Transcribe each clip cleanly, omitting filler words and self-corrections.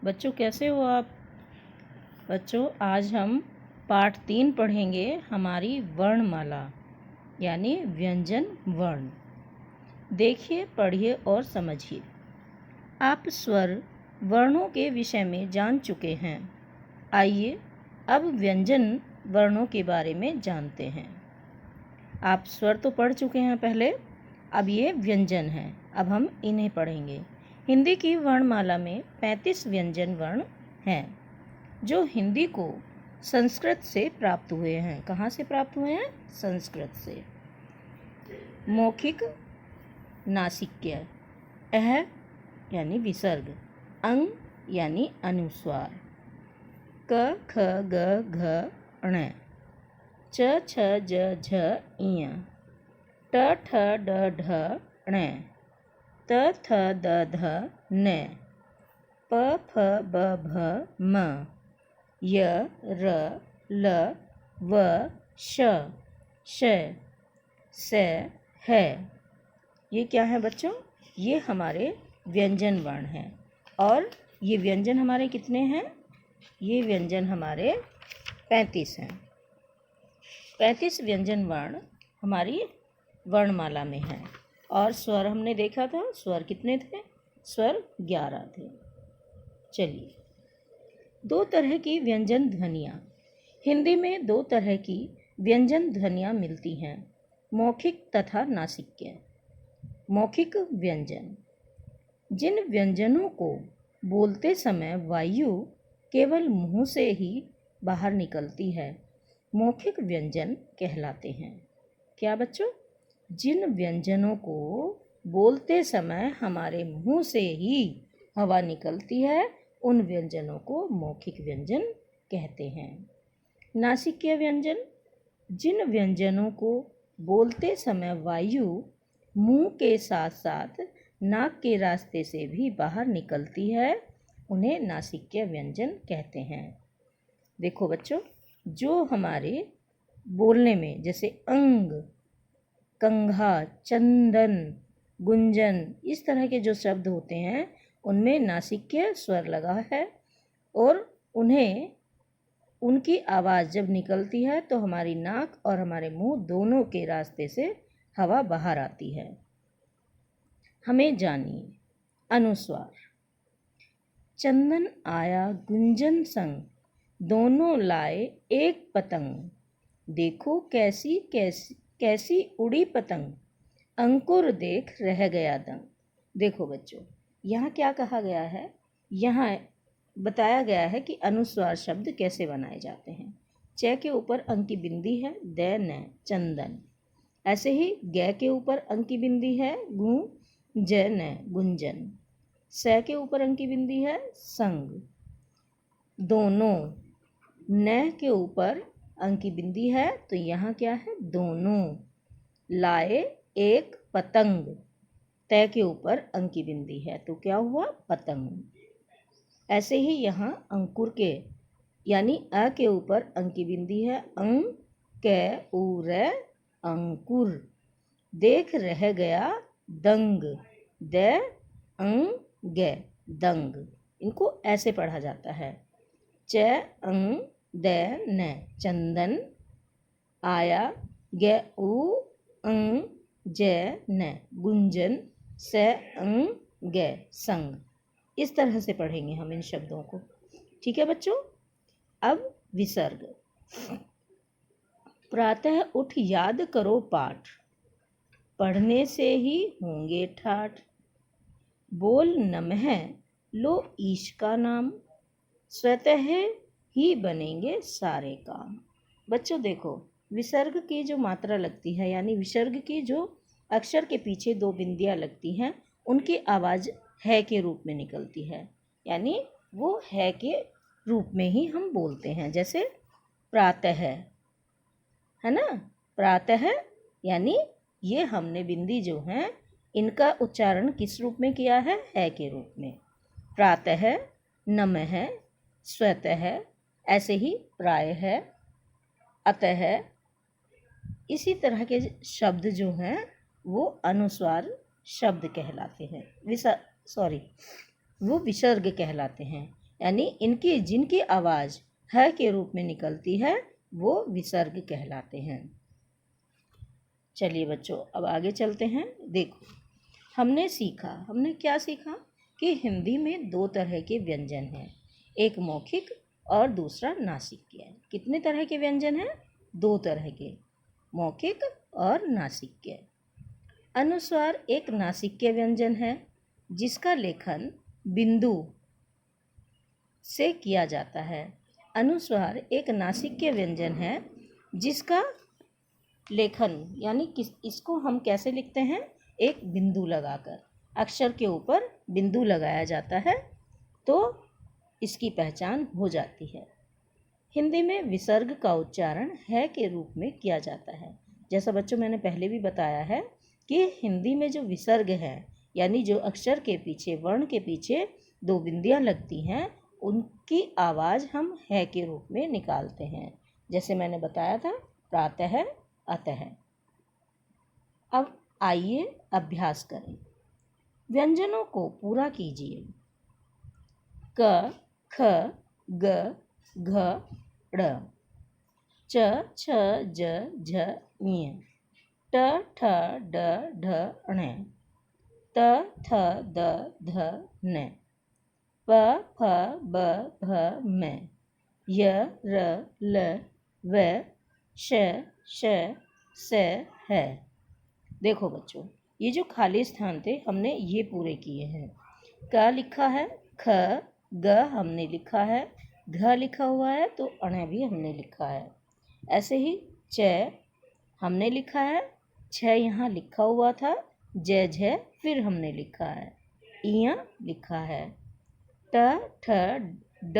बच्चों कैसे हो आप? बच्चों आज हम पाठ 3 पढ़ेंगे हमारी वर्णमाला यानी व्यंजन वर्ण। देखिए, पढ़िए और समझिए। आप स्वर वर्णों के विषय में जान चुके हैं। आइए अब व्यंजन वर्णों के बारे में जानते हैं। आप स्वर तो पढ़ चुके हैं पहले, अब ये व्यंजन हैं। अब हम इन्हें पढ़ेंगे। हिंदी की वर्णमाला में 35 व्यंजन वर्ण हैं जो हिंदी को संस्कृत से प्राप्त हुए हैं। कहाँ से प्राप्त हुए हैं? संस्कृत से। मौखिक नासिक्य, अह यानी विसर्ग, अंग यानी अनुस्वार, क ख ग घ ण, च छ ज झ ञ, ट ठ ड ढ ण, त थ द ध न, प फ ब भ म, य र ल व श श स ह। ये क्या है बच्चों? ये हमारे व्यंजन वर्ण हैं। और ये व्यंजन हमारे कितने हैं? ये व्यंजन हमारे 35 हैं। 35 व्यंजन वर्ण हमारी वर्णमाला में हैं। और स्वर हमने देखा था, स्वर कितने थे? स्वर 11 थे। चलिए, 2 तरह की व्यंजन ध्वनियाँ। हिंदी में 2 तरह की व्यंजन ध्वनियाँ मिलती हैं, मौखिक तथा नासिक्य। मौखिक व्यंजन, जिन व्यंजनों को बोलते समय वायु केवल मुंह से ही बाहर निकलती है, मौखिक व्यंजन कहलाते हैं। क्या बच्चों? जिन व्यंजनों को बोलते समय हमारे मुंह से ही हवा निकलती है, उन व्यंजनों को मौखिक व्यंजन कहते हैं। नासिक्य व्यंजन, जिन व्यंजनों को बोलते समय वायु मुंह के साथ साथ नाक के रास्ते से भी बाहर निकलती है, उन्हें नासिक्य व्यंजन कहते हैं। देखो बच्चों, जो हमारे बोलने में जैसे अंग, कंघा, चंदन, गुंजन, इस तरह के जो शब्द होते हैं, उनमें नासिक्य स्वर लगा है और उन्हें उनकी आवाज़ जब निकलती है तो हमारी नाक और हमारे मुंह दोनों के रास्ते से हवा बाहर आती है। हमें जानिए। अनुस्वार, चंदन आया गुंजन संग, दोनों लाए एक पतंग, देखो कैसी कैसी कैसी उड़ी पतंग, अंकुर देख रह गया दंग। देखो बच्चों, यहाँ क्या कहा गया है? यहाँ बताया गया है कि अनुस्वार शब्द कैसे बनाए जाते हैं। च के ऊपर अंक की बिंदी है, द न चंदन। ऐसे ही ग के ऊपर अंक की बिंदी है, गु ज न गुंजन। स के ऊपर अंक की बिंदी है, संग। दोनों, न के ऊपर अंक की बिंदी है, तो यहाँ क्या है? दोनों। लाए एक पतंग, तय के ऊपर अंक की बिंदी है, तो क्या हुआ? पतंग। ऐसे ही यहाँ अंकुर के यानी अ के ऊपर अंक की बिंदी है, अंग क उ र अंकुर, देख रह गया दंग, द अंग ग दंग। इनको ऐसे पढ़ा जाता है। च अंग द न चंदन, आया ग उ अंग ज न गुंजन, स अंग ग संग। इस तरह से पढ़ेंगे हम इन शब्दों को। ठीक है बच्चों? अब विसर्ग। प्रातः उठ याद करो पाठ, पढ़ने से ही होंगे ठाठ, बोल नमः लो ईश का नाम, स्वतः ही बनेंगे सारे काम। बच्चों देखो, विसर्ग की जो मात्रा लगती है यानी विसर्ग की जो अक्षर के पीछे 2 बिंदियां लगती हैं, उनकी आवाज़ है के रूप में निकलती है, यानी वो है के रूप में ही हम बोलते हैं। जैसे प्रातः है ना, प्रातः यानी ये हमने बिंदी जो हैं इनका उच्चारण किस रूप में किया है के रूप में। प्रातः, नमः, स्वतः, ऐसे ही प्रायः, अतः, इसी तरह के शब्द जो हैं वो अनुस्वार शब्द कहलाते हैं। वो विसर्ग कहलाते हैं। यानी इनकी जिनकी आवाज़ ह के रूप में निकलती है वो विसर्ग कहलाते हैं। चलिए बच्चों अब आगे चलते हैं। देखो हमने क्या सीखा कि हिंदी में दो तरह के व्यंजन हैं, एक मौखिक और दूसरा नासिक्य। कितने तरह के व्यंजन हैं? दो तरह के, मौखिक और नासिक्य। अनुस्वार एक नासिक्य व्यंजन है जिसका लेखन बिंदु से किया जाता है। अनुस्वार एक नासिक्य व्यंजन है जिसका लेखन यानी इसको हम कैसे लिखते हैं? एक बिंदु लगाकर, अक्षर के ऊपर बिंदु लगाया जाता है तो इसकी पहचान हो जाती है। हिंदी में विसर्ग का उच्चारण है के रूप में किया जाता है। जैसा बच्चों मैंने पहले भी बताया है कि हिंदी में जो विसर्ग है यानी जो अक्षर के पीछे, वर्ण के पीछे दो बिंदियां लगती हैं, उनकी आवाज़ हम है के रूप में निकालते हैं। जैसे मैंने बताया था, प्रातः, अतः। अब आइए अभ्यास करें। व्यंजनों को पूरा कीजिए। क, ख, ग, घ, ड़, च, छ, ज, झ, ञ, ट, ठ, ड, ढ, ण, त, थ, द, ध, न, प, फ, ब, भ, म, य, र, ल, व, श, श, स, ह। देखो बच्चों, ये जो खाली स्थान थे हमने ये पूरे किए हैं। क लिखा है, ख, ग हमने लिखा है, घ लिखा हुआ है तो अण भी हमने लिखा है। ऐसे ही च हमने लिखा है, छ यहाँ लिखा हुआ था, ज, झ फिर हमने लिखा है, इया लिखा है, ट, ठ, ड,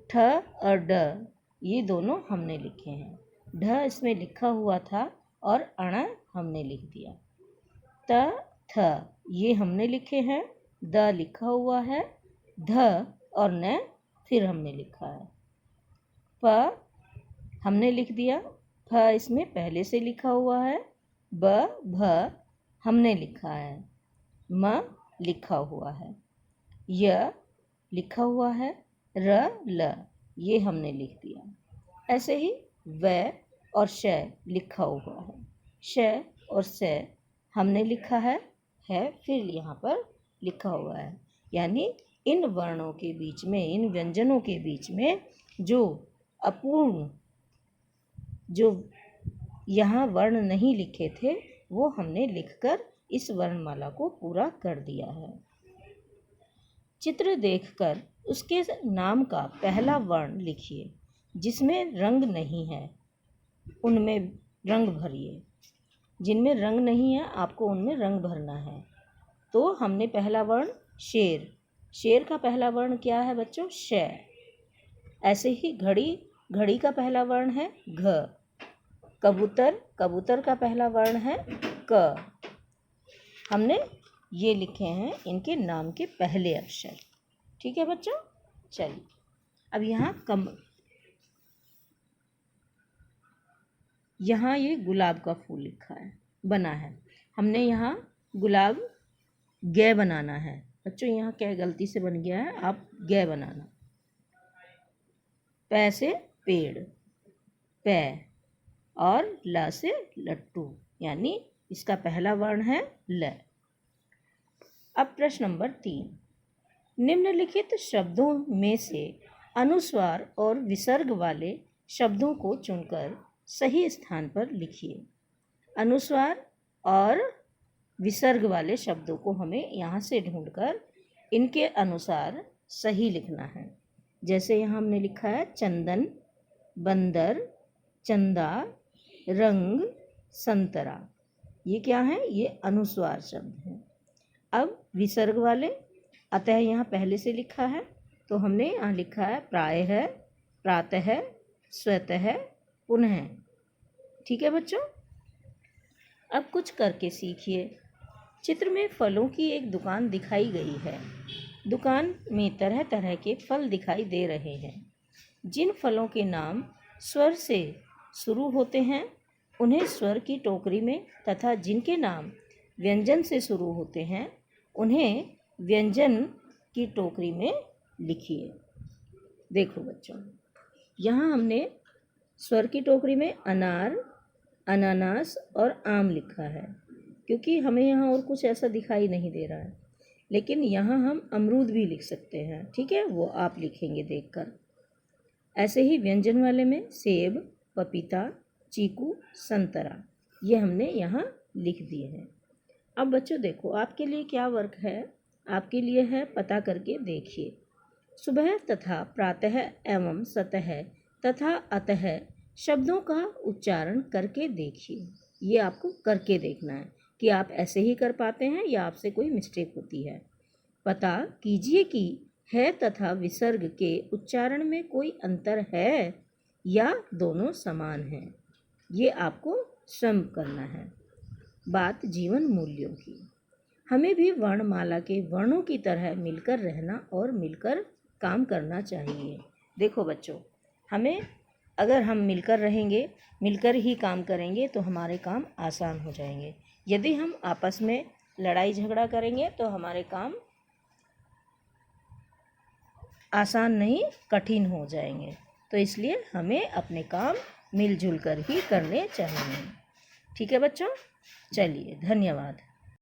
ठ और ड ये दोनों हमने लिखे हैं। ढ इसमें लिखा हुआ था और अण हमने लिख दिया। त, थ ये हमने लिखे हैं, द लिखा हुआ है, ध और न फिर हमने लिखा है, प हमने लिख दिया, फ इसमें पहले से लिखा हुआ है, ब, भ हमने लिखा है, म लिखा हुआ है, य लिखा हुआ है, र, ल ये हमने लिख दिया। ऐसे ही व और श लिखा हुआ है, श और स हमने लिखा है फिर यहाँ पर लिखा हुआ है। यानी इन वर्णों के बीच में, इन व्यंजनों के बीच में जो अपूर्ण, जो यहाँ वर्ण नहीं लिखे थे वो हमने लिखकर इस वर्णमाला को पूरा कर दिया है। चित्र देखकर उसके नाम का पहला वर्ण लिखिए। जिसमें रंग नहीं है उनमें रंग भरिए। जिनमें रंग नहीं है आपको उनमें रंग भरना है। तो हमने पहला वर्ण शेर, शेर का पहला वर्ण क्या है बच्चों? श। ऐसे ही घड़ी, घड़ी का पहला वर्ण है घ। कबूतर, कबूतर का पहला वर्ण है क। हमने ये लिखे हैं इनके नाम के पहले अक्षर। ठीक है बच्चों, चलिए अब यहाँ ये गुलाब का फूल लिखा है, बना है। हमने यहाँ गुलाब ग बनाना है। बच्चों यहाँ क्या गलती से बन गया है, आप ग बनाना। पै से पेड़, पै, और ल से लट्टू, यानी इसका पहला वर्ण है ल। अब प्रश्न नंबर 3, निम्नलिखित शब्दों में से अनुस्वार और विसर्ग वाले शब्दों को चुनकर सही स्थान पर लिखिए। अनुस्वार और विसर्ग वाले शब्दों को हमें यहाँ से ढूंढकर इनके अनुसार सही लिखना है। जैसे यहाँ हमने लिखा है चंदन, बंदर, चंदा, रंग, संतरा। ये क्या है? ये अनुस्वार शब्द हैं। अब विसर्ग वाले, अतः यहाँ पहले से लिखा है तो हमने यहाँ लिखा है प्रायः, प्रातः, स्वतः, पुनः। ठीक है बच्चों, अब कुछ करके सीखिए। चित्र में फलों की एक दुकान दिखाई गई है। दुकान में तरह तरह के फल दिखाई दे रहे हैं। जिन फलों के नाम स्वर से शुरू होते हैं उन्हें स्वर की टोकरी में, तथा जिनके नाम व्यंजन से शुरू होते हैं उन्हें व्यंजन की टोकरी में लिखिए। देखो बच्चों, यहाँ हमने स्वर की टोकरी में अनार, अनानास और आम लिखा है, क्योंकि हमें यहाँ और कुछ ऐसा दिखाई नहीं दे रहा है। लेकिन यहाँ हम अमरूद भी लिख सकते हैं, ठीक है, वो आप लिखेंगे देखकर। ऐसे ही व्यंजन वाले में सेब, पपीता, चीकू, संतरा, ये हमने यहाँ लिख दिए हैं। अब बच्चों देखो, आपके लिए क्या वर्क है, आपके लिए है पता करके देखिए। सुबह तथा प्रातः एवं सतह तथा अतः शब्दों का उच्चारण करके देखिए। ये आपको करके देखना है कि आप ऐसे ही कर पाते हैं या आपसे कोई मिस्टेक होती है। पता कीजिए कि है तथा विसर्ग के उच्चारण में कोई अंतर है या दोनों समान हैं। ये आपको स्वयं करना है। बात जीवन मूल्यों की। हमें भी वर्णमाला के वर्णों की तरह मिलकर रहना और मिलकर काम करना चाहिए। देखो बच्चों, हमें अगर हम मिलकर रहेंगे, मिलकर ही काम करेंगे तो हमारे काम आसान हो जाएंगे। यदि हम आपस में लड़ाई झगड़ा करेंगे तो हमारे काम आसान नहीं, कठिन हो जाएंगे। तो इसलिए हमें अपने काम मिलजुल कर ही करने चाहिए। ठीक है बच्चों, चलिए, धन्यवाद।